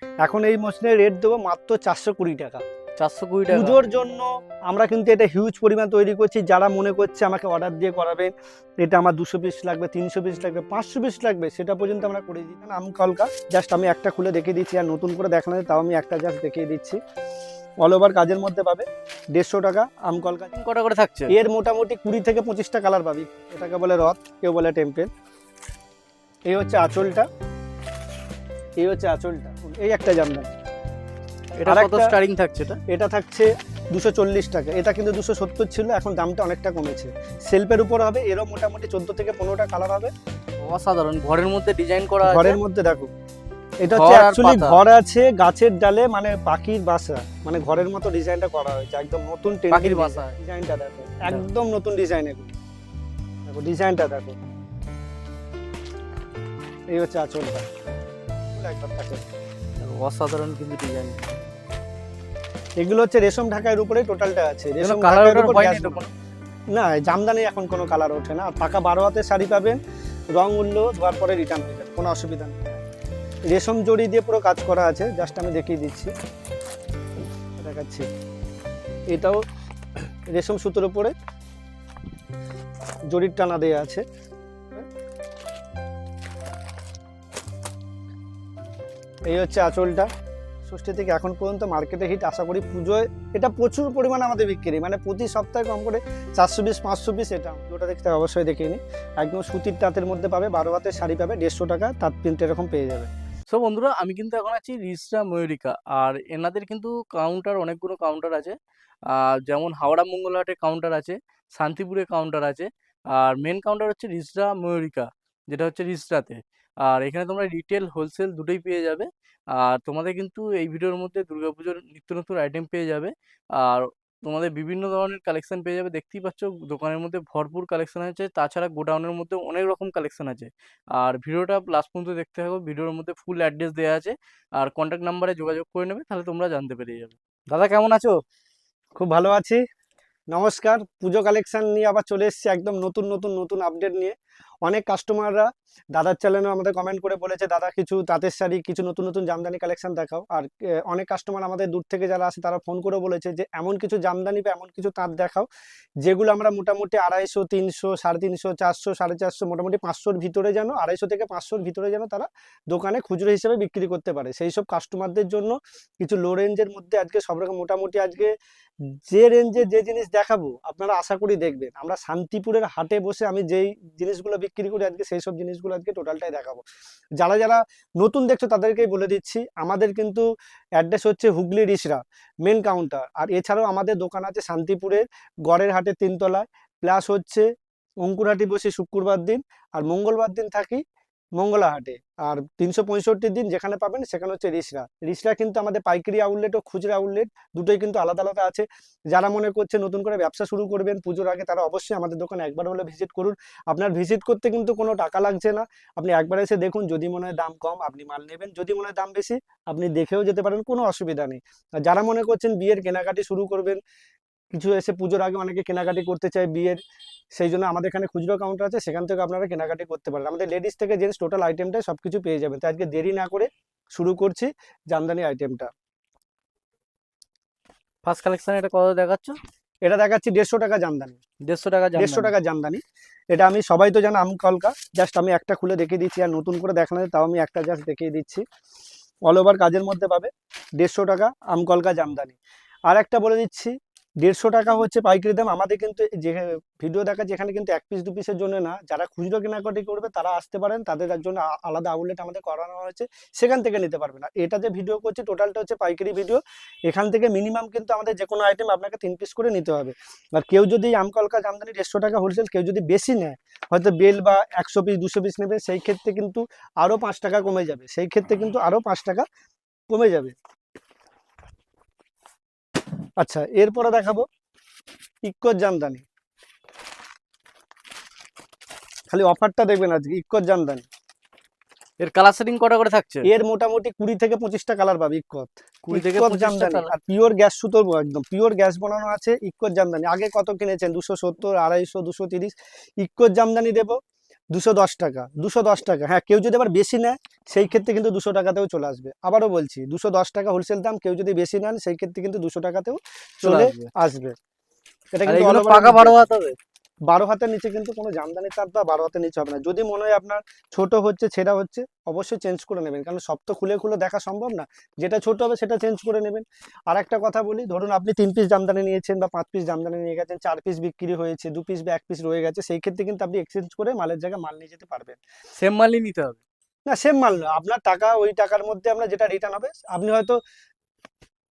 এখন এই মসলিনের রেট দেবো মাত্র 420 টাকা। 420 টাকা। পুজোর জন্য আমরা কিন্তু এটা হিউজ পরিমাণ তৈরি করছি। যারা মনে করছে আমাকে অর্ডার দিয়ে করাবেন, এটা আমার 200 পিস লাগবে, 300 পিস লাগবে, 500 পিস লাগবে, সেটা পর্যন্ত আমরা করে দিই। আম কলকা জাস্ট আমি একটা খুলে দেখিয়ে দিচ্ছি, আর নতুন করে দেখানো তাও আমি একটা জাস্ট দেখিয়ে দিচ্ছি। অল ওভার কাজের মধ্যে পাবে 150 টাকা আম কলকা। কটা করে থাকছে? এর মোটামুটি 20 থেকে 25টা কালার পাবি। এটাকে বলে রথ, কেউ বলে টেম্পেল। এই হচ্ছে আঁচলটা, এই হচ্ছে আঁচলটা, এই একটা জামদানি। এটা কত স্টার্টিং থাকছে? এটা থাকছে 240 টাকা। এটা কিন্তু 270 ছিল, এখন দামটা অনেকটা কমেছে। সেলফের উপর হবে, এরও মোটামুটি 14 থেকে 15টা কালার হবে। অসাধারণ, ঘরের মধ্যে ডিজাইন করা আছে। ঘরের মধ্যে দেখো, এটা হচ্ছে অ্যাকচুয়ালি ঘর আছে গাছের ডালে, মানে পাখির বাসা, মানে ঘরের মতো ডিজাইনটা করা হয়েছে, একদম নতুন পাখির বাসা ডিজাইনটা দেখো, একদম নতুন ডিজাইন। এগুলো দেখো ডিজাইনটা দেখো, এই হচ্ছে আঁচলটা, একবার দেখো অসাধারণ কিন্তু ডিজাইন। এগুলো হচ্ছে রেশম ঢাকার উপরে টোটালটা আছে। রেশম কালার ঢাকার উপর হয়নি তো কোনো? না, জামদানি এখন কোনো কালার ওঠে না। পাকা 12 হাতের শাড়ি পাবেন, রং উঠলো ধোয়ার পরে রিটার্ন হয়ে যাবে, কোনো অসুবিধা নেই। রেশম জড়ি দিয়ে পুরো কাজ করা আছে, জাস্ট আমি দেখিয়ে দিচ্ছি, দেখাচ্ছি। এটাও রেশম সুতোর উপরে জড়ির টানা দেওয়া আছে। এই হচ্ছে আঁচলটা। ষষ্ঠী থেকে এখন পর্যন্ত মার্কেটে হিট, আশা করি পুজোয় এটা প্রচুর পরিমাণে আমাদের বিক্রি, মানে প্রতি সপ্তাহে কম করে 400 পিস 500 পিস। এটা ওটা দেখতে অবশ্যই দেখে নিই। একদম সুতির তাঁতের মধ্যে পাবে, 12 হাতের শাড়ি পাবে, 150 টাকা তাঁত প্রিন্ট এরকম পেয়ে যাবে। সো বন্ধুরা, আমি কিন্তু এখন আছি রিসরা ময়ূরিকা, আর এনাদের কিন্তু কাউন্টার, অনেকগুলো কাউন্টার আছে। যেমন হাওড়া মঙ্গলহাটে কাউন্টার আছে, শান্তিপুরে কাউন্টার আছে, আর মেন কাউন্টার হচ্ছে রিসরা ময়ূরিকা, যেটা হচ্ছে রিসরাতে। আর এখানে তোমরা রিটেল হোলসেল দুটোই পেয়ে যাবে। আর তোমাদের কিন্তু এই ভিডিওর মধ্যে দুর্গাপুজোর নিত্য নতুন আইটেম পেয়ে যাবে, আর তোমাদের বিভিন্ন ধরনের কালেকশন পেয়ে যাবে। দেখতেই পাচ্ছ দোকানের মধ্যে ভরপুর কালেকশন আছে, তাছাড়া গোডাউনের মধ্যে অনেক রকম কালেকশন আছে। আর ভিডিওটা লাস্ট পর্যন্ত দেখতে থাকো, ভিডিওর মধ্যে ফুল অ্যাড্রেস দেওয়া আছে, আর কন্ট্যাক্ট নাম্বারে যোগাযোগ করে নেবে, তাহলে তোমরা জানতে পেরে যাবে। দাদা কেমন আছো? খুব ভালো আছি, নমস্কার। পুজো কালেকশন নিয়ে আবার চলে এসেছি, একদম নতুন নতুন নতুন আপডেট নিয়ে। অনেক কাস্টমাররা দাদার চ্যানেলে আমাদের কমেন্ট করে বলেছে, দাদা কিছু তাঁতের শাড়ি, কিছু নতুন নতুন জামদানি কালেকশন দেখাও। আর অনেক কাস্টমার আমাদের দূর থেকে যারা আসে তারা ফোন করে বলেছে যে এমন কিছু জামদানি বা এমন কিছু তাঁত দেখাও যেগুলো আমরা মোটামুটি 250, 300, 350, 400, 450, মোটামুটি 500-র ভিতরে, যেন 250 থেকে 500-র ভিতরে যেন তারা দোকানে খুচরো হিসেবে বিক্রি করতে পারে। সেই সব কাস্টমারদের জন্য কিছু লো রেঞ্জের মধ্যে আজকে সব রকম মোটামুটি আজকে যে রেঞ্জে যে জিনিস দেখাবো আপনারা আশা করি দেখবেন। আমরা শান্তিপুরের হাটে বসে আমি যেই জিনিসগুলো বিক্রি করি আজকে সেই সব জিনিসগুলো আজকে টোটালটাই দেখাবো। যারা যারা নতুন দেখছো তাদেরকেই বলে দিচ্ছি, আমাদের কিন্তু অ্যাড্রেস হচ্ছে হুগলি রিসরা মেন কাউন্টার। আর এছাড়াও আমাদের দোকান আছে শান্তিপুরের গড়ের হাটে 3 তলায়, প্লাস হচ্ছে অঙ্কুরহাটি বসে শুক্রবার দিন, আর মঙ্গলবার দিন থাকি মঙ্গলা হাটে। আর 365 দিন যেখানে পাবেন সেখানে হচ্ছে রিসরা। রিসরা কিন্তু আমাদের পাইকারি আউটলেট ও খুচরা আউটলেট দুটোই কিন্তু আলাদা আলাদা আছে। যারা মনে করছে নতুন করে ব্যবসা শুরু করবেন পুজোর আগে, তারা অবশ্যই আমাদের দোকানে একবার হলে ভিজিট করুন। আপনার ভিজিট করতে কিন্তু কোনো টাকা লাগছে না, আপনি একবার এসে দেখুন, যদি মনে হয় দাম কম আপনি মাল নেবেন, যদি মনে হয় দাম বেশি আপনি দেখেও যেতে পারেন, কোনো অসুবিধা নেই। আর যারা মনে করছেন বিয়ের কেনাকাটি শুরু করবেন, কিছু এসে পুজোর আগে অনেকে কেনাকাটি করতে চায় বিয়ের, সেই জন্য আমাদের এখানে খুচরো কাউন্টার আছে, সেখান থেকে আপনারা কেনাকাটি করতে পারেন। আমাদের লেডিস থেকে জেন্টস টোটাল আইটেমটাই সবকিছু পেয়ে যাবেন। তো আজকে দেরি না করে শুরু করছি জামদানি আইটেমটা। ফার্স্ট কালেকশন এটা কত দেখাচ্ছ? এটা দেখাচ্ছি 150 টাকা জামদানি। 150 টাকা 150 টাকা জামদানি। এটা আমি সবাই তো জানো আম কলকা, জাস্ট আমি একটা খুলে দেখিয়ে দিচ্ছি, আর নতুন করে দেখানো তাও আমি একটা জাস্ট দেখিয়ে দিচ্ছি। অল ওভার কাজের মধ্যে পাবে 150 টাকা আম কলকা জামদানি। আর একটা বলে দিচ্ছি, 150 টাকা হচ্ছে পাইকারি দাম। আমাদের কিন্তু যে ভিডিও দেখাচ্ছে এখানে কিন্তু 1 পিস 2 পিসের জন্য না, যারা খুচরো কেনাকাটি করবে তারা আসতে পারেন, তাদের জন্য আলাদা আউটলেট আমাদের করানো হয়েছে, সেখান থেকে নিতে পারবেন। আর এটা যে ভিডিও করছি টোটালটা হচ্ছে পাইকারি ভিডিও, এখান থেকে মিনিমাম কিন্তু আমাদের যে কোনো আইটেম আপনাকে 3 পিস করে নিতে হবে। আর কেউ যদি আম কলকা জামদানি 150 টাকা হোলসেল, কেউ যদি বেশি নেয়, হয়তো বেল বা 100 পিস 200 পিস নেবে, সেই ক্ষেত্রে কিন্তু আরও 5 টাকা কমে যাবে, সেই ক্ষেত্রে কিন্তু আরও 5 টাকা কমে যাবে। আচ্ছা, এরপরে দেখাবো ইক্কোর জামদানি। খালি অফারটা দেখবেন আজকে, ইক্কোর জামদানি। এর কালার সেটিং কটা করে থাকছে? এর মোটামুটি 20 থেকে 25টা কালার পাবে। ইক্কোর 20 থেকে 25টা জামদানি, কালার। আর পিওর গ্যাস সুতোর, একদম পিওর গ্যাস বানানো আছে ইক্কোর জামদানি। আগে কত কিনেছেন? 270, 250, 230। ইক্কোর জামদানি দেবো 210 টাকা, 210 টাকা। হ্যাঁ, কেউ যদি আবার বেশি নেয় সেই ক্ষেত্রে কিন্তু 200 টাকাতেও চলে আসবে। আবারও বলছি 210 টাকা হোলসেল দাম, কেউ যদি বেশি নেন সেই ক্ষেত্রে কিন্তু 200 টাকাতেও চলে চলে আসবে। আসবে। এটা আর কিন্তু অল এগুলো ওভারের পাকা মধ্যে 12 আছে। হাত হবে? 12 হাতের নিচে কিন্তু কোনো জামদানি তাঁত বা 12 হাতের নিচে হবে না। যদি মনে হয় আপনার ছোট হচ্ছে, ছেঁড়া হচ্ছে, অবশ্যই চেঞ্জ করে নেবেন, কারণ সব তো খুলে খুলে দেখা সম্ভব না। যেটা ছোট হবে সেটা চেঞ্জ করে নেবেন। আর একটা কথা বলি, ধরুন আপনি 3 পিস জামদানি নিয়েছেন বা 5 পিস জামদানি নিয়ে গেছেন, 4 পিস বিক্রি হয়েছে, 2 পিস বা 1 পিস রয়ে গেছে, সেই ক্ষেত্রে কিন্তু আপনি এক্সচেঞ্জ করে মালের জায়গায় মাল নিয়ে যেতে পারবেন। সেম মালই নিতে হবে? না, সেম মাল না, আপনার টাকা ওই টাকার মধ্যে আমরা যেটা রিটার্ন হবে, আপনি হয়তো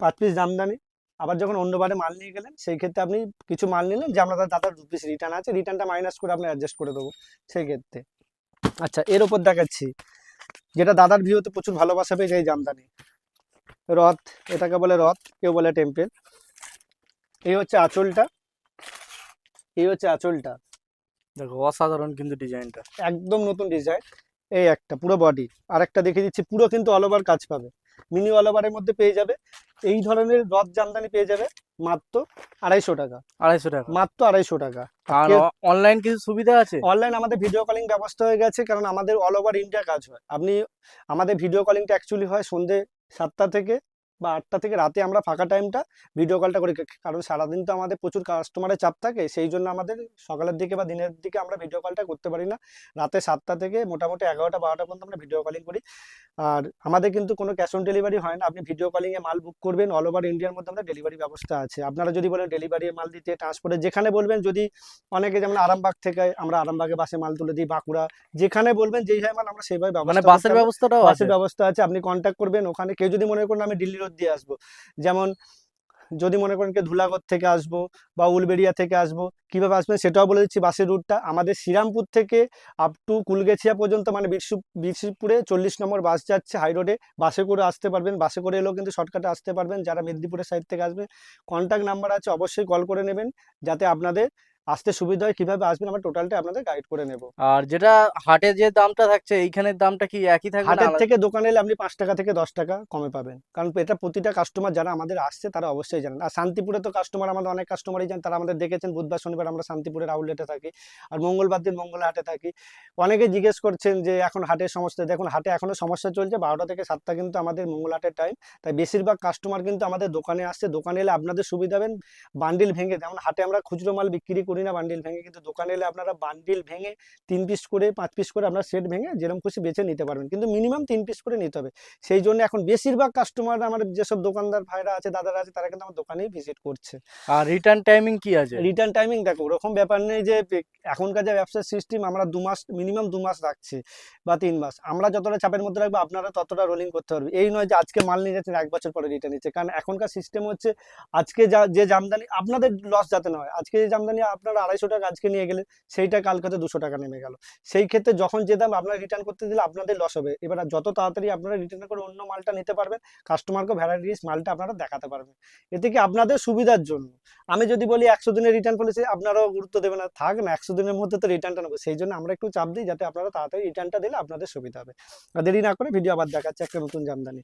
5 পিস জামদানি আবার যখন অন্যবারে মাল নিয়ে গেলেন সেই ক্ষেত্রে আপনি কিছু মাল নিলেন যে আমরা দাদা 2 পিস রিটার্ন আছে, রিটার্নটা মাইনাস করে আপনি অ্যাডজাস্ট করে দেবো সেই ক্ষেত্রে। আচ্ছা, এর ওপর দেখাচ্ছি যেটা দাদার ভিউতে প্রচুর ভালোবাসা পেয়ে এই জামদানি, রথ, এটাকে বলে রথ, কেউ বলে টেম্পেল। এই হচ্ছে আঁচলটা, এই হচ্ছে আঁচলটা, দেখো অসাধারণ কিন্তু ডিজাইনটা। একদম নতুন ডিজাইন। এই একটা পুরো বডি, আর একটা দেখিয়ে দিচ্ছি, পুরো কিন্তু অল ওভার কাজ পাবে, মিনি অল ওভারের মধ্যে পেয়ে যাবে। এই ধরনের রথ জামদানি পেয়ে যাবে মাত্র 250 টাকা, 250 টাকা। মাত্র 250 টাকা। আর আর কেউ অনলাইন কিছু সুবিধা আছে? অনলাইন আমাদের ভিডিও কলিং ব্যবস্থা হয়ে গেছে, কারণ আমাদের অল ওভার ইন্ডিয়া কাজ হয়। আপনি আমাদের ভিডিও কলিংটা অ্যাকচুয়ালি হয় সন্ধ্যে 7টা থেকে বা 8টা থেকে, রাতে আমরা ফাঁকা টাইমটা ভিডিও কলটা করি, কারণ সারাদিন তো আমাদের প্রচুর কাস্টমারের চাপ থাকে, সেই জন্য আমাদের সকালের দিকে বা দিনের দিকে আমরা ভিডিও কলটা করতে পারি না। রাতে 7টা থেকে মোটামুটি 11টা 12টা পর্যন্ত আমরা ভিডিও কলিং করি। আর আমাদের কিন্তু কোনো ক্যাশ অন ডেলিভারি হয় না, আপনি ভিডিও কলিংয়ে মাল বুক করবেন, অল ওভার ইন্ডিয়ার মধ্যে আমাদের ডেলিভারি ব্যবস্থা আছে। আপনারা যদি বলেন ডেলিভারি মাল দিতে, ট্রান্সপোর্টে যেখানে বলবেন, যদি অনেকে যেমন আরামবাগ থেকে, আমরা আরামবাগে বাসে মাল তুলে দিই, বাঁকুড়া, যেখানে বলবেন যেই হয় মাল আমরা সেইভাবে মানে ব্যবস্থা করতে বাসের পারবো। ব্যবস্থাটাও আছে? বাসের ব্যবস্থা আছে, আপনি কন্ট্যাক্ট করবেন ওখানে। কেউ যদি মনে করেন আমি দিল্লি রোড দিয়ে আসবো, যেমন যদি মনে করেন কি ধুলাগড় থেকে আসবো বা উলবেড়িয়া থেকে আসবো, কিভাবে আসবেন সেটাও বলে দিচ্ছি। বাসের রুটটা আমাদের শ্রীরামপুর থেকে আপ টু কুলগেছিয়া পর্যন্ত, মানে বিরসিপুরে 40 নম্বর বাস যাচ্ছে হাই রোডে, বাসে করে আসতে পারবেন। বাসে করে এলেও কিন্তু শর্টকাটে আসতে পারবেন। যারা মেদিনীপুরের সাইড থেকে আসবে, কন্ট্যাক্ট নাম্বার আছে, অবশ্যই কল করে নেবেন, যাতে আপনাদের আসতে সুবিধা হয়। কিভাবে আসবেন আমরা টোটালটা আপনাদের গাইড করে নেব। আর যেটা হাটে যে দামটা থাকছে এইখানের দামটা কি একই থাকবে না হাটের আলাদা? থেকে দোকানে এলে আপনি 5 টাকা থেকে 10 টাকা কমে পাবেন, কারণ এটা প্রতিটা কাস্টমার যারা আমাদের আসছে তারা অবশ্যই জানেন। আর শান্তিপুরে তো কাস্টমার আমাদের অনেক কাস্টমারই জানেন, তারা আমাদের দেখেছেন বুধবার শনিবার আমরা শান্তিপুরের আউটলেটে থাকি, আর মঙ্গলবার দিন মঙ্গল হাটে থাকি। অনেকে জিজ্ঞেস করছেন যে এখন হাটের সমস্যা, দেখুন হাটে এখনো সমস্যা চলছে, 12টা থেকে 7টা কিন্তু আমাদের মঙ্গল হাটের টাইম। তাই বেশিরভাগ কাস্টমার কিন্তু আমাদের দোকানে আসছে, দোকানে এলে আপনাদের সুবিধা হবেন বান্ডিল ভেঙে, যেমন হাটে আমরা খুচরো মাল বিক্রি করি না বান্ডিল ভেঙে, কিন্তু দোকানে এলে আপনারা বান্ডিল ভেঙে 3 পিস করে 5 পিস করে আপনার সেট ভেঙে যেরকম খুশি বেছে নিতে পারবেন, কিন্তু মিনিমাম 3 পিস করে নিতে হবে। সেই জন্য এখন বেশিরভাগ কাস্টমার আমাদের যেসব দোকানদার ভাইরা আছে, দাদারা আছে, তারা কিন্তু আমার দোকানেই ভিজিট করছে। আর রিটার্ন টাইমিং কি আছে? রিটার্ন টাইমিং দেখো ওরকম ব্যাপার নেই যে এখনকার যে ব্যবসার সিস্টেম, আমরা 2 মাস মিনিমাম 2 মাস রাখছি বা 3 মাস, আমরা যতটা চাপের মধ্যে রাখবো আপনারা ততটা রোলিং করতে পারবে। এই নয় যে আজকে মাল নিয়ে যাচ্ছেন 1 বছর পরে রিটার্ন নিচ্ছে, কারণ এখনকার সিস্টেম হচ্ছে আজকে যে জামদানি আপনাদের লস যাতে না হয়, আজকে যে জামদানি আপনারা 250 টাকা আজকে নিয়ে গেলেন, সেইটা কালকে 200 টাকা নেমে গেল, সেই ক্ষেত্রে যখন যে দাম আপনারা রিটার্ন করতে দিলে আপনাদের লস হবে। এবার যত তাড়াতাড়ি আপনারা রিটার্ন করে অন্য মালটা নিতে পারবেন, কাস্টমারকে ভ্যারাইটিস মালটা আপনারা দেখাতে পারবেন, এতে কি আপনাদের সুবিধার জন্য। আমি যদি বলি 100 দিনের রিটার্ন পলিসি, আপনারাও গুরুত্ব দেবেন না, থাক না 100 দিনের মধ্যে তো রিটার্নটা নেবো, সেই জন্য আমরা একটু চাপ দিই যাতে আপনারা তাড়াতাড়ি রিটার্নটা দিলে আপনাদের সুবিধা হবে। আর দেরি না করে ভিডিও আবার দেখাচ্ছে একটা নতুন জামদানি,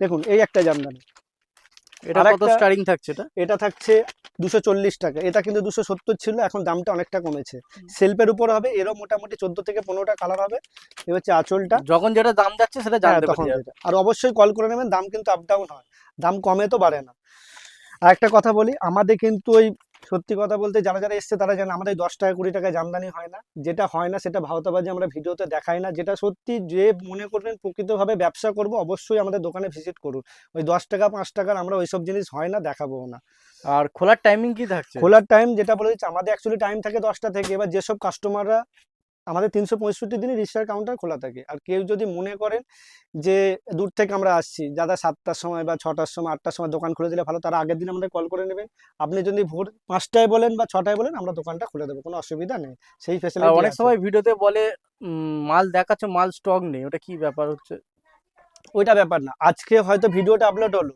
দেখুন এই একটা জামদানি, এটা আর কত একটা, স্টার্টিং থাকছে এটা? এটা থাকছে 240 টাকা, এটা কিন্তু 270 ছিল, এখন দামটা অনেকটা কমেছে। সেলফের উপর হবে, এরও মোটামুটি 14 থেকে 15টা কালার হবে। এ হচ্ছে আঁচলটা। যখন যেটা দাম যাচ্ছে সেটা হ্যাঁ, জানতে পারি তখন যাবে। যেটা, আর অবশ্যই কল করে নেবেন, দাম কিন্তু আপ ডাউন হয়, দাম কমে তো বাড়ে না। আর একটা কথা বলি, আমাদের কিন্তু ওই সত্যি কথা বলতে যারা যারা এসছে তারা জানে আমাদের 10 টাকা 20 টাকা জামদানি হয় না, যেটা হয় না সেটা ভাওতাবাজি আমরা ভিডিওতে দেখাই না, যেটা সত্যি যে মনে করবেন প্রকৃতভাবে ব্যবসা করব অবশ্যই আমাদের দোকানে ভিজিট করুন। ওই 10 টাকা 5 টাকার আমরা ওইসব জিনিস হয় না, দেখাবো না। আর খোলার টাইমিং কি থাকছে? খোলার টাইম যেটা বলে দিচ্ছি, আমাদের অ্যাকচুয়ালি টাইম থাকে 10টা থেকে। এবার যেসব কাস্টমাররা আমাদের 365 দিনই রিজিস্টার কাউন্টার খোলা থাকে, আর কেউ যদি মনে করেন যে দূর থেকে আমরা আসছি, যারা 7টার সময় বা 6টার সময় 8টার সময় দোকান খুলে দিলে ভালো, তারা আগের দিন আমাদের কল করে নেবেন। আপনি যদি ভোর 5টায় বলেন বা 6টায় বলেন, আমরা দোকানটা খুলে দেবো, কোনো অসুবিধা নেই, সেই আর ফেসিলিটি অনেক আছে। সময় ভিডিওতে বলে মাল দেখাচ্ছে মাল স্টক নেই, ওটা কি ব্যাপার হচ্ছে? ওইটা ব্যাপার না, আজকে হয়তো ভিডিওটা আপলোড হলো,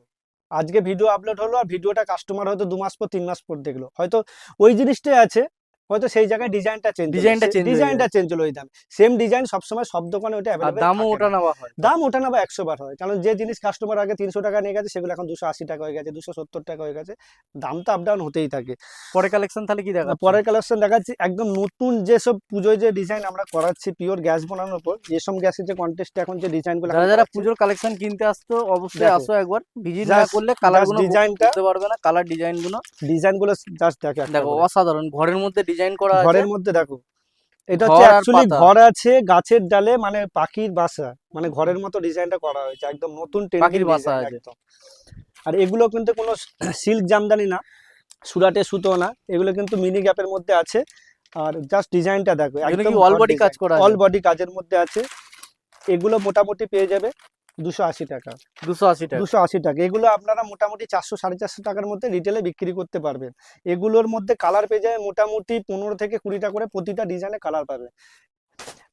আজকে ভিডিও আপলোড হলো, আর ভিডিওটা কাস্টমার হয়তো 2 মাস পর 3 মাস পর দেখলো, হয়তো ওই জিনিসটাই আছে, হয়তো সেই জায়গায় ডিজাইনটা চেঞ্জ ডিজাইনটা চেঞ্জ হয়ে ডিজাইনটা যায়। চেঞ্জ হলো, ওই দাম সেম ডিজাইন সবসময় সব দোকানে ওটা আর অ্যাভেলেবেল দামও থাকে ওটা না। নেওয়া হয়। দাম ওঠা না বা 100 বার হয়, কারণ যে জিনিস কাস্টমার আগে 300 টাকা নিয়ে গেছে সেগুলো এখন 280 টাকা হয়ে গেছে, 270 টাকা হয়ে গেছে, দাম তো আপ ডাউন হতেই থাকে। পরে কালেকশন তাহলে কি দেখাচ্ছেন? পরের কালেকশন দেখাচ্ছি একদম নতুন যেসব পুজোয় যে ডিজাইন আমরা করাচ্ছি পিওর গ্যাস বোনানোর উপর, যেসব গ্যাসের যে কন্টেস্টে এখন যে ডিজাইনগুলো যারা যারা পুজোর কালেকশন কিনতে আসতো অবশ্যই দেখো, আসো একবার, ভিজিট না জাস্ট করলে কালার জাস্ট গুলো ডিজাইনটা, বুঝতে পারবে না, কালার ডিজাইন গুলো ডিজাইনগুলো জাস্ট দেখো একটা দেখো করে। অসাধারণ, ঘরের মধ্যে ডিজাইন করা আছে, ঘরের মধ্যে দেখো, এটা হচ্ছে ঘর আর অ্যাকচুয়ালি পাতা, ঘর আছে গাছের ডালে, মানে পাখির বাসা, মানে ঘরের মতো ডিজাইনটা করা হয়েছে, একদম নতুন ট্রেন্ডিং পাখির বাসা ডিজাইন আছে। একদম। আর এগুলো কিন্তু কোনো সিল্ক জামদানি না, সুরাটে সুতো না, এগুলো কিন্তু মিনি গ্যাপের মধ্যে আছে। আর জাস্ট ডিজাইনটা দেখো, এগুলো একদম কি অল বডি কাজ করা অল আছে? বডি কাজের মধ্যে আছে। এগুলো মোটামুটি পেয়ে যাবে 280 টাকা। 280 টাকা। 280 টাকা, এগুলো আপনারা মোটামুটি 400 450 টাকার মধ্যে রিটেলে বিক্রি করতে পারবেন। এগুলোর মধ্যে কালার পেয়ে যাবে মোটামুটি 15 থেকে 20টা করে, প্রতিটা ডিজাইনে কালার পাবে।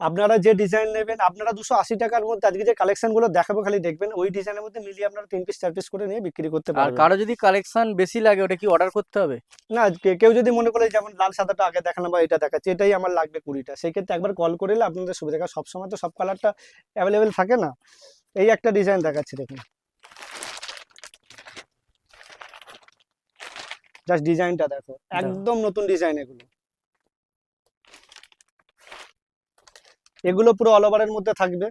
আপনারা যে ডিজাইন নেবেন, আপনারা 280 টাকার মধ্যে আজকে যে কালেকশন গুলো দেখাবো খালি দেখবেন, ওই ডিজাইনের মধ্যে মিলিয়ে আপনারা 3 পিস 4 পিস করে নিয়ে বিক্রি করতে আর পারবেন। কারো যদি কালেকশন বেশি লাগে ওটা কি অর্ডার করতে হবে? না, কেউ যদি মনে করে যেমন লাল সাদাটা আগে দেখানো বা এটা দেখাচ্ছে এটাই আমার লাগবে 20টা, সেই ক্ষেত্রে একবার কল করে এলে আপনাদের সুবিধা, কারণ সবসময় তো সব কালারটা অ্যাভেলেবেল থাকে না। এই একটা ডিজাইন দেখাচ্ছি দেখুন, জাস্ট ডিজাইনটা দেখো, একদম নতুন ডিজাইন এগুলো। এগুলো পুরো অল ওভারের মধ্যে থাকবে।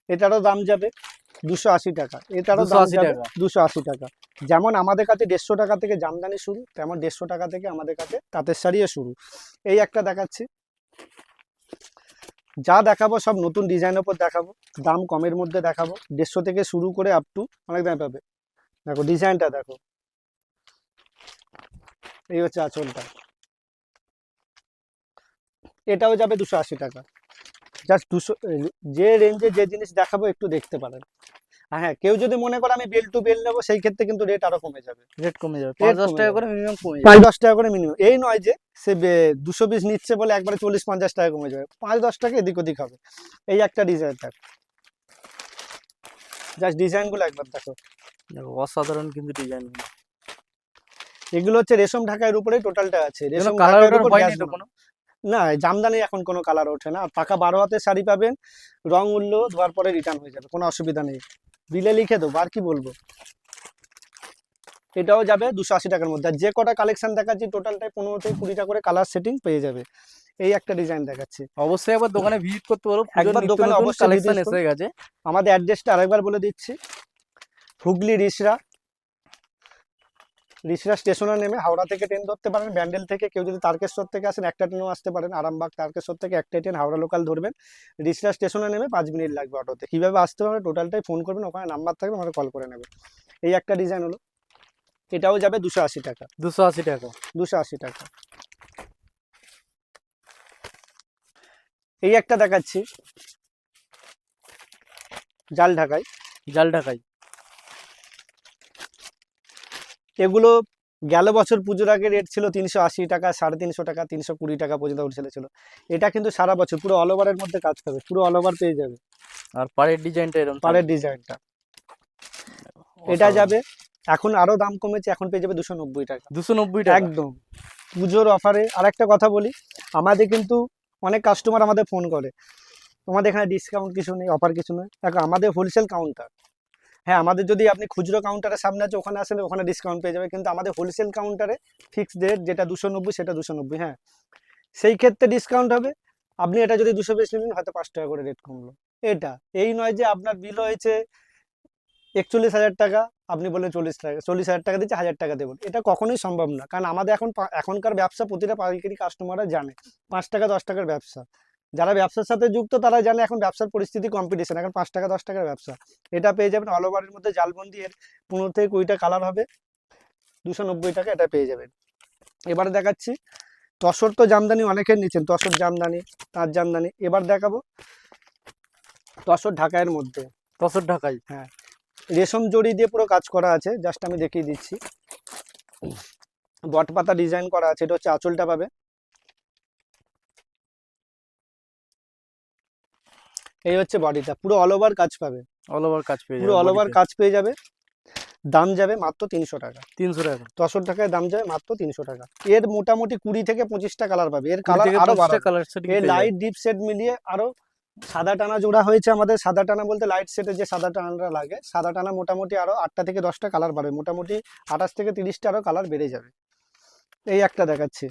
এটারও দাম যাবে 280 টাকা, এটারও দাম 280 যাবে টাকা। 280 টাকা। যেমন আমাদের কাছে 150 টাকা থেকে জামদানি শুরু, তেমন 150 টাকা থেকে আমাদের কাছে তাঁতের শাড়িও শুরু। এই একটা দেখাচ্ছি, যা দেখাবো সব নতুন ডিজাইনের উপর দেখাবো, দাম কমের মধ্যে দেখাবো, 150 থেকে শুরু করে আপ টু অনেক দাম পাবে। দেখো ডিজাইনটা দেখো, এই হচ্ছে আঁচলটা, এটাও যাবে 280 টাকা। জাস্ট 200, যে রেঞ্জে যে জিনিস দেখাবো একটু দেখতে পারেন। আর হ্যাঁ, কেউ যদি মনে করে আমি বেল টু বেল নেবো, সেই ক্ষেত্রে কিন্তু রেট আরো কমে যাবে, রেট কমে যাবে, রেট 5-10 কমে টাকা যাবে, করে মিনিমাম কমে 5 যাবে। 10 টাকা করে মিনিমাম। এই নয় যে সে 200 পিস নিচ্ছে বলে একবারে 40 50 টাকা কমে যাবে, 5 10 টাকা এদিক ওদিক হবে। এই একটা ডিজাইন দেখো, জাস্ট ডিজাইনগুলো একবার দেখো। দেখো অসাধারণ কিন্তু ডিজাইন, এগুলো হচ্ছে রেশম ঢাকাইয়ের উপরেই টোটালটা আছে, কোনো রেশম কালার ঢাকাইয়ের ওঠার উপর ভয় গ্যাস নেই তো বোনা। কোনো? না, জামদানি এখন কোনো কালার ওঠে না, আর পাকা 12 হাতের শাড়ি পাবেন, রং উঠলো ধোয়ার পরে রিটার্ন হয়ে যাবে, কোনো অসুবিধা নেই, বিলে লিখে দেবো, আর কি বলবো। এটাও যাবে 280 টাকার মধ্যে। আর যে কটা কালেকশন দেখাচ্ছি টোটালটাই 15 থেকে 20টা করে কালার সেটিং পেয়ে যাবে। এই একটা ডিজাইন দেখাচ্ছি, অবশ্যই একবার দোকানে ভিজিট করতে পারো, পুজোর একবার নিত্য দোকানে নতুন অবশ্যই কালেকশন ভিজিট করুন। এসে গেছে। আমাদের অ্যাড্রেসটা আরেকবার বলে দিচ্ছি, হুগলি রিসরা, রিসরা স্টেশনে নেমে হাওড়া থেকে ট্রেন ধরতে পারেন, ব্যান্ডেল থেকে কেউ যদি তারকেশ্বর থেকে আসেন একটা ট্রেনও আসতে পারেন, আরামবাগ তারকেশ্বর থেকে একটা ট্রেন, হাওড়া লোকাল ধরবেন, রিসরা স্টেশনে নেমে 5 মিনিট লাগবে অটোতে। কীভাবে আসতে হবে টোটালটাই ফোন করবেন, ওখানে নাম্বার থাকবে, আমাকে কল করে নেবে। এই একটা ডিজাইন হলো, এটাও যাবে 280 টাকা। 280 টাকা। 280 টাকা। এই একটা দেখাচ্ছি, জাল ঢাকাই, জাল ঢাকাই। এগুলো গেল বছর পুজোর আগে রেট ছিল 380 টাকা, 350 টাকা, 320 টাকা পর্যন্ত হোলসেল ছিল। এটা কিন্তু সারা বছর পুরো অল ওভারের মধ্যে কাজ পাবে, পুরো অল ওভার পেয়ে যাবে। আর পাড়ের ডিজাইনটা এরকম পাড়ের ডিজাইনটা এটা যাবে, এখন আরো দাম কমেছে, এখন পেয়ে যাবে 290 টাকা। 290 টাকা। একদম পুজোর অফারে। আর একটা কথা বলি, আমাদের কিন্তু অনেক কাস্টমার আমাদের ফোন করে, তোমাদের এখানে ডিসকাউন্ট কিছু নেই, অফার কিছু নেই। দেখো আমাদের হোলসেল কাউন্টার, হ্যাঁ আমাদের যদি আপনি খুচরো কাউন্টারের সামনে আছে ওখানে আসলে ওখানে ডিসকাউন্ট পেয়ে যাবে, কিন্তু আমাদের হোলসেল কাউন্টারে ফিক্সড রেট যেটা 290 সেটা 290, হ্যাঁ সেই ক্ষেত্রে ডিসকাউন্ট হবে। আপনি এটা যদি 200 পিস নিলেন হয়তো 5 টাকা করে রেট কমলো। এটা এই নয় যে আপনার বিল হয়েছে 41,000 টাকা, আপনি বললেন 40,000 টাকা দিচ্ছে 1000 টাকা দেবেন, এটা কখনোই সম্ভব না। কারণ আমাদের এখনকার ব্যবসা প্রতিটা পাইকারি কাস্টমাররা জানে 5 টাকা 10 টাকার ব্যবসা, যারা ব্যবসার সাথে যুক্ত তারা জানে এখন ব্যবসার পরিস্থিতি কম্পিটিশন, এখন 5 টাকা 10 টাকার ব্যবসা। এটা পেয়ে যাবেন অল ওভারের মধ্যে জালবন্দি, এর 15 থেকে 20টা কালার হবে, 290 টাকা এটা পেয়ে যাবেন। এবারে দেখাচ্ছি তসর, তো জামদানি অনেকের নিচ্ছেন, তসর জামদানি, তাঁত জামদানি। এবার দেখাবো তসর ঢাকাইয়ের মধ্যে, তসর ঢাকাই। হ্যাঁ রেশম জড়ি দিয়ে পুরো কাজ করা আছে, জাস্ট আমি দেখিয়ে দিচ্ছি, বটপাতা ডিজাইন করা আছে, এটা হচ্ছে আঁচলটা পাবে। এই হচ্ছে বডিটা, পুরো অল ওভার কাজ পাবে, অল ওভার কাজ পেয়ে পুরো যাবে অল ওভার বডিতে। কাজ পেয়ে যাবে। দাম যাবে মাত্র 300 টাকা। 300 টাকা। তসর টাকায় দাম যাবে মাত্র 300 টাকা। এর মোটামুটি 20 থেকে 25টা কালার পাবে, এর 20 কালার থেকে আরো 25টা বাড়াবে। কালার সেটিং এর পেয়ে যাবেন। লাইট ডিপ সেট মিলিয়ে আরো সাদা টানা জোড়া হয়েছে আমাদের। সাদা টানা বলতে লাইট সেটে যে সাদা টানাটা লাগে, সাদা টানা মোটামুটি আরো 8টা থেকে 10টা কালার বাড়বে, মোটামুটি 28 থেকে 30টা আরো কালার বেড়ে যাবে। এই একটা দেখাচ্ছি,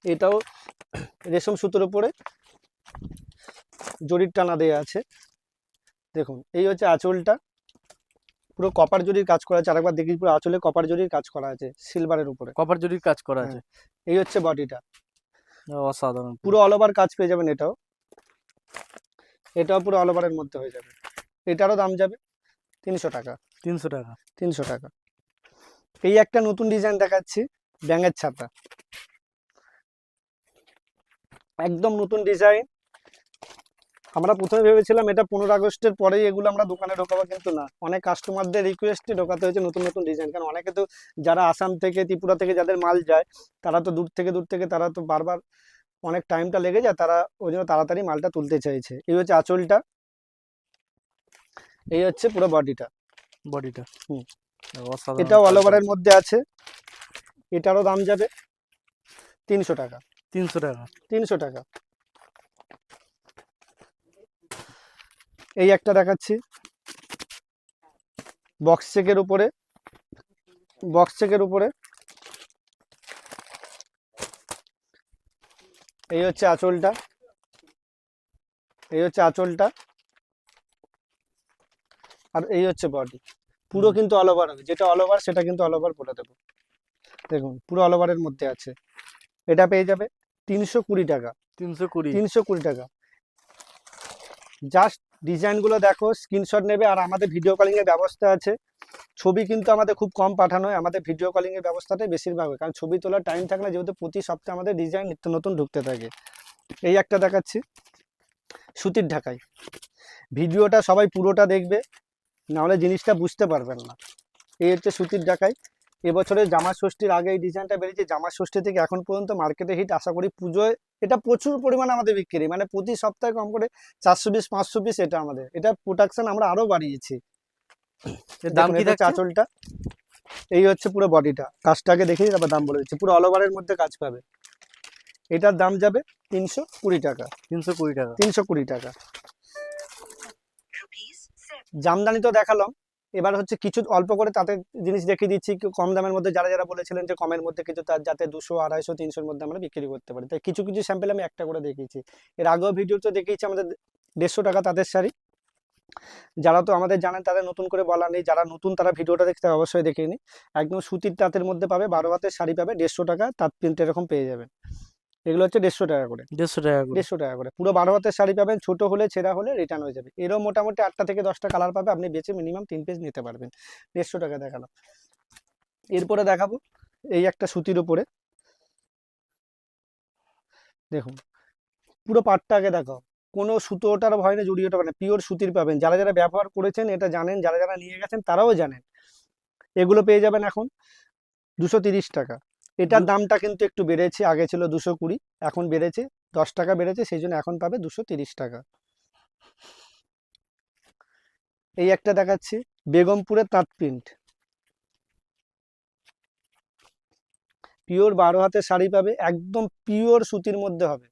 এটাও রেশম সুতোর উপরে জরির টানা দেওয়া আছে। দেখুন এই হচ্ছে আঁচলটা, পুরো কপার জরির কাজ করা আছে। আরেকবার দেখি, পুরো আঁচলে কপার জরির কাজ করা আছে সিলভারের উপরে। কপার জরির কাজ করা আছে। এই হচ্ছে বডিটা, অসাধারণ। পুরো অল ওভার কাজ পেয়ে যাবেন। এটাও পুরো অল ওভারের মধ্যে হয়ে যাবে। এটারও দাম যাবে 300 টাকা। 300 টাকা। 300 টাকা। এই একটা নতুন ডিজাইন দেখাচ্ছি, ব্যাঙের ছাতা, একদম নতুন ডিজাইন। আমরা প্রথমে ভেবেছিলাম এটা 15 আগস্টের পরেই এগুলো আমরা দোকানে ঢোকাবো, কিন্তু না, অনেক কাস্টমারদের রিকোয়েস্টে ঢোকাতে হয়েছে নতুন নতুন ডিজাইন। কারণ অনেকে তো যারা আসাম থেকে ত্রিপুরা থেকে যাদের মাল যায়, তারা তো দূর থেকে তারা তো বারবার অনেক টাইমটা লেগে যায়, তারা ওই জন্য তাড়াতাড়ি মালটা তুলতে চাইছে। এই হচ্ছে আঁচলটা, এই হচ্ছে পুরো বডিটা। বডিটা হুম। অসাধারণ। এটাও অল ওভারের মধ্যে আছে, এটারও দাম যাবে 300 টাকা। 300 টাকা। 300 টাকা। এই একটা দেখাচ্ছি, বক্স চেকের উপরে, বক্স চেকের উপরে। এই হচ্ছে আঁচলটা, এই হচ্ছে আঁচলটা, আর এই হচ্ছে বডি। পুরো কিন্তু অল ওভার হবে, যেটা অল ওভার সেটা কিন্তু অল ওভার বলে দেবো। দেখুন পুরো অল ওভারের মধ্যে আছে। এটা পেয়ে যাবে 320 টাকা। 320। 320 টাকা। জাস্ট ডিজাইনগুলো দেখো, স্ক্রিনশট নেবে। আর আমাদের ভিডিও কলিং এর ব্যবস্থা আছে। ছবি কিন্তু আমাদের খুব কম পাঠানো হয়, আমাদের ভিডিও কলিং এর ব্যবস্থাটাই বেশিরভাগ হয়, কারণ ছবি তোলার টাইম থাকে না, যেহেতু প্রতি সপ্তাহে আমাদের ডিজাইন নিত্য নতুন ঢুকতে থাকে। এই একটা দেখাচ্ছি, সুতির ঢাকাই। ভিডিওটা সবাই পুরোটা দেখবে, নাহলে জিনিসটা বুঝতে পারবেন না। এই হচ্ছে সুতির ঢাকাই। এবছরের জামা ষষ্ঠীর আগে এই ডিজাইনটা বেরিয়েছে, জামা ষষ্ঠী থেকে এখন পর্যন্ত মার্কেটে হিট। আশা করি পুজোয় এটা প্রচুর পরিমাণে আমাদের বিক্রি, মানে প্রতি সপ্তাহে কম করে 400 পিস 500 পিস। এটা আমাদের, এটা প্রোডাকশন আমরা আরো বাড়িয়েছি। এর দাম কি থাকছে? আঁচলটা, এই হচ্ছে পুরো বডিটা। কাজটাকে দেখেই তারপর দাম বলে দিচ্ছি। পুরো অল ওভারের মধ্যে কাজ পাবে। এটার দাম যাবে 320 টাকা। 320 টাকা। 320 টাকা। জামদানি তো দেখালাম, এবার হচ্ছে কিছু অল্প করে তাতে জিনিস দেখিয়ে দিচ্ছি কম দামের মধ্যে। যারা যারা বলেছিলেন যে কমের মধ্যে কিছু, তার যাতে 200 250 300-র মধ্যে আমরা বিক্রি করতে পারি, তাই কিছু কিছু স্যাম্পল আমি একটা করে দেখিয়েছি। এর আগেও ভিডিও তো দেখিয়েছি আমাদের 150 টাকা তাঁতের শাড়ি। যারা তো আমাদের জানেন তাদের নতুন করে বলা নেই, যারা নতুন তারা ভিডিওটা দেখতে অবশ্যই দেখে নিন। একদম সুতির তাঁতের মধ্যে পাবে, 12 হাতের শাড়ি পাবে 150 টাকা, তাঁত প্রিন্ট এরকম পেয়ে যাবেন। এগুলো হচ্ছে 150 টাকা করে। 150 টাকা করে। 150 টাকা করে। পুরো 12 হাতের শাড়ি পাবেন, ছোট হলে ছেঁড়া হলে রিটার্ন হয়ে যাবে। এরও মোটামুটি 8টা থেকে 10টা কালার পাবে, আপনি বেচে মিনিমাম 3 পিস নিতে পারবেন। 150 টাকা দেখালাম। এরপরে দেখাবো এই একটা সুতির উপরে, দেখুন পুরো পাটটা আগে দেখাও, কোনো সুতোটার ভয় নেই, জড়িয়ে ওঠা না, পিওর সুতির পাবেন। যারা যারা ব্যবহার করেছেন এটা জানেন, যারা যারা নিয়ে গেছেন তারাও জানেন। এগুলো পেয়ে যাবেন এখন 230 টাকা। এটার দামটা কিন্তু একটু বেড়েছে, আগে ছিল 220, এখন বেড়েছে 10 টাকা বেড়েছে, সেই জন্য এখন পাবে 230 টাকা। এই একটা দেখাচ্ছি, বেগমপুরের তাঁত প্রিন্ট, পিওর 12 হাতের শাড়ি পাবে, একদম পিওর সুতির মধ্যে হবে,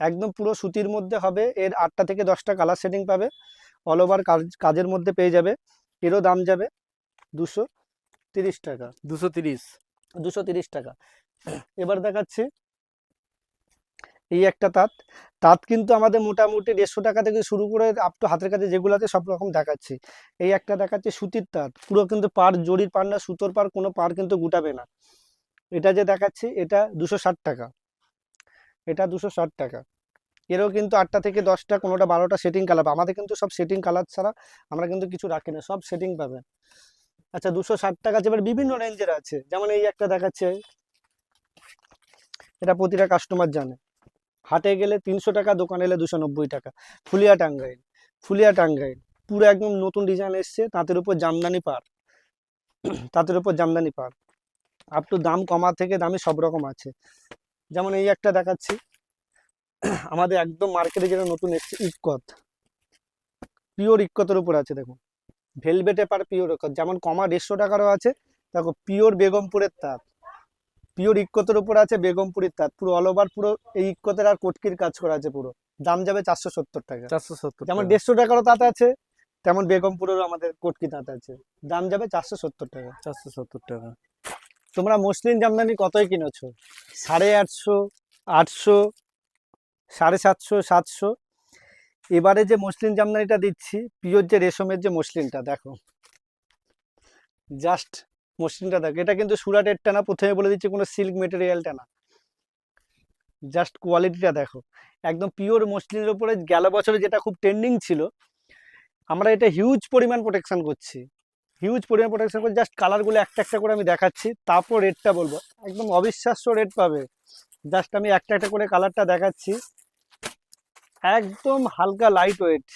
একদম পুরো সুতির মধ্যে হবে। এর 8টা থেকে 10টা কালার সেটিং পাবে, অল ওভার কাজের মধ্যে পেয়ে যাবে। এরও দাম যাবে 230 টাকা। 230। 230 টাকা। এবার দেখাচ্ছি এই একটা তাঁত। তাঁত কিন্তু আমাদের মোটামুটি 150 টাকা থেকে শুরু করে আপ টু হাতের কাছে যেগুলো আছে সব রকম দেখাচ্ছি। এই একটা দেখাচ্ছি সুতির তাঁত, পুরো কিন্তু পাড় জরির পাড় না, সুতোর পাড়, কোনো পাড় কিন্তু গুটাবে না। এটা যে দেখাচ্ছি এটা 260 টাকা। এটা 260 টাকা। এরও কিন্তু 8টা থেকে 10টা, কোনোটা 12টা সেটিং কালার। আমাদের কিন্তু সব সেটিং কালার ছাড়া আমরা কিন্তু কিছু রাখি না, সব সেটিং পাবেন। আচ্ছা 260 টাকা আছে। এবার বিভিন্ন রেঞ্জের আছে, যেমন এই একটা দেখাচ্ছে, এটা প্রতিটা কাস্টমার জানে। হাটে গেলে 300 টাকা, দোকানে এলে 290 টাকা। ফুলিয়া টাঙ্গাইল, ফুলিয়া টাঙ্গাইল, পুরো একদম নতুন ডিজাইন এসছে, তাঁতের উপর জামদানি পাড়, তাঁতের উপর জামদানি পাড়। আপ টু দাম কমা থেকে দামি সব রকম আছে। যেমন এই একটা দেখাচ্ছি, আমাদের একদম মার্কেটে যেটা নতুন এসছে, ইক্কত, পিওর ইক্কতের উপর আছে। দেখুন ভেলভেটে পার পিওর, যেমন কমা 150 টাকারও আছে। দেখো পিওর বেগমপুরের তাঁত, পিওর ইক্কতের উপর আছে বেগমপুরের তাঁত, পুরো অল ওভার পুরো এই ইক্কতের আর কটকির কাজ করা আছে পুরো। দাম যাবে 470 টাকা। 470 যেমন টাকা। 150 টাকারও তাঁত আছে, তেমন বেগমপুরেরও আমাদের কটকি তাঁত আছে, দাম যাবে 470 টাকা। 470 টাকা। তোমরা মসলিন জামদানি কতই কিনেছো? 850, 800, 750, 700। এবারে যে মসলিন জামদানিটা দিচ্ছি পিওর যে রেশমের যে মসলিনটা, দেখো জাস্ট মসলিনটা দেখো, এটা কিন্তু সুরাটেরটা না, প্রথমে বলে দিচ্ছি কোনো সিল্ক মেটেরিয়ালটা না, জাস্ট কোয়ালিটিটা দেখো, একদম পিওর মসলিনের উপরে। গেল বছরে যেটা খুব ট্রেন্ডিং ছিল, আমরা এটা হিউজ পরিমাণ প্রোটেকশন করছি, হিউজ পরিমাণ প্রোটেকশন করছি। জাস্ট কালারগুলো একটা একটা করে আমি দেখাচ্ছি, তারপর রেটটা বলবো, একদম অবিশ্বাস্য রেট পাবে। জাস্ট আমি একটা একটা করে কালারটা দেখাচ্ছি, একদম হালকা লাইট ওয়েট।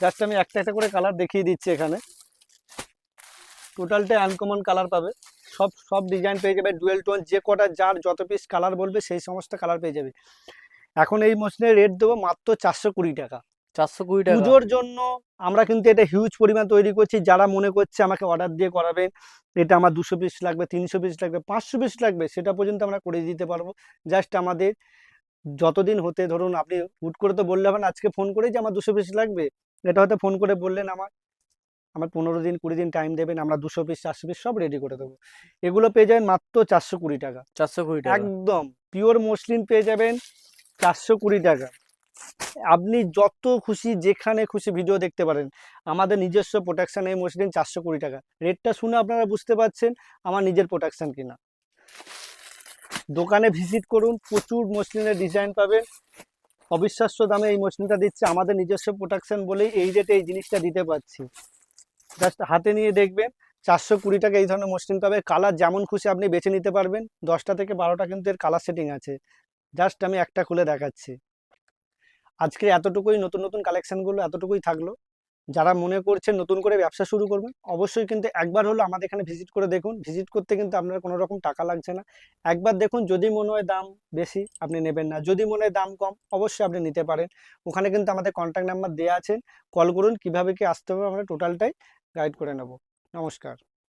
জাস্ট আমি একটা একটা করে কালার দেখিয়ে দিচ্ছি এখানে, টোটালটা আনকমন কালার পাবে। সব সব ডিজাইন পেয়ে যাবে, ডুয়েল টোন, যে কটা যার যত পিস কালার বলবে সেই সমস্ত কালার পেয়ে যাবে। এখন এই মসলিনের রেট দেবো মাত্র 420 টাকা। 420 টাকা। পুজোর জন্য আমরা কিন্তু এটা হিউজ পরিমাণ তৈরি করছি। যারা মনে করছে আমাকে অর্ডার দিয়ে করাবেন, এটা আমার 200 পিস লাগবে, 300 পিস লাগবে, 500 পিস লাগবে, সেটা পর্যন্ত আমরা করে দিতে পারবো। জাস্ট আমাদের যতদিন হতে, ধরুন আপনি হুট করে তো বললে হবে না আজকে ফোন করে যে আমার 200 পিস লাগবে, এটা হয়তো ফোন করে বললেন, আমার আমার 15 দিন 20 দিন টাইম দেবেন, আমরা 200 পিস 400 পিস সব রেডি করে দেবো। এগুলো পেয়ে যাবেন মাত্র 420 টাকা। 420 টাকা। একদম পিওর মসলিন পেয়ে যাবেন 420 টাকা। আপনি যত খুশি যেখানে খুশি ভিডিও দেখতে পারেন, আমাদের নিজস্ব প্রোডাকশন এই মসলিন 420 টাকা। রেটটা শুনে আপনারা বুঝতে পারছেন আমার নিজের প্রোডাকশন কিনা। দোকানে ভিজিট করুন, প্রচুর মসলিনের ডিজাইন পাবেন, অবিশ্বাস্য দামে এই মসলিনটা দিচ্ছে, আমাদের নিজস্ব প্রোডাকশন বলেই এই রেটে এই জিনিসটা দিতে পারছি। জাস্ট হাতে নিয়ে দেখবেন 420 টাকা এই ধরনের মসলিন পাবে। কালার যেমন খুশি আপনি বেছে নিতে পারবেন, 10টা থেকে 12টা কিন্তু এর কালার সেটিং আছে। জাস্ট আমি একটা খুলে দেখাচ্ছি। আজকে এতটুকুই, নতুন নতুন কালেকশনগুলো এতটুকুই থাকলো। যারা মনে করছেন নতুন করে ব্যবসা শুরু করবেন, অবশ্যই কিন্তু একবার হলো আমাদের এখানে ভিজিট করে দেখুন। ভিজিট করতে কিন্তু আপনার কোনো রকম টাকা লাগছে না। একবার দেখুন, যদি মনে হয় দাম বেশি আপনি নেবেন না, যদি মনে হয় দাম কম অবশ্যই আপনি নিতে পারেন। ওখানে কিন্তু আমাদের কন্ট্যাক্ট নাম্বার দেওয়া আছে, কল করুন, কিভাবে কি আসতে হবে আমরা টোটালটাই গাইড করে নেব। নমস্কার।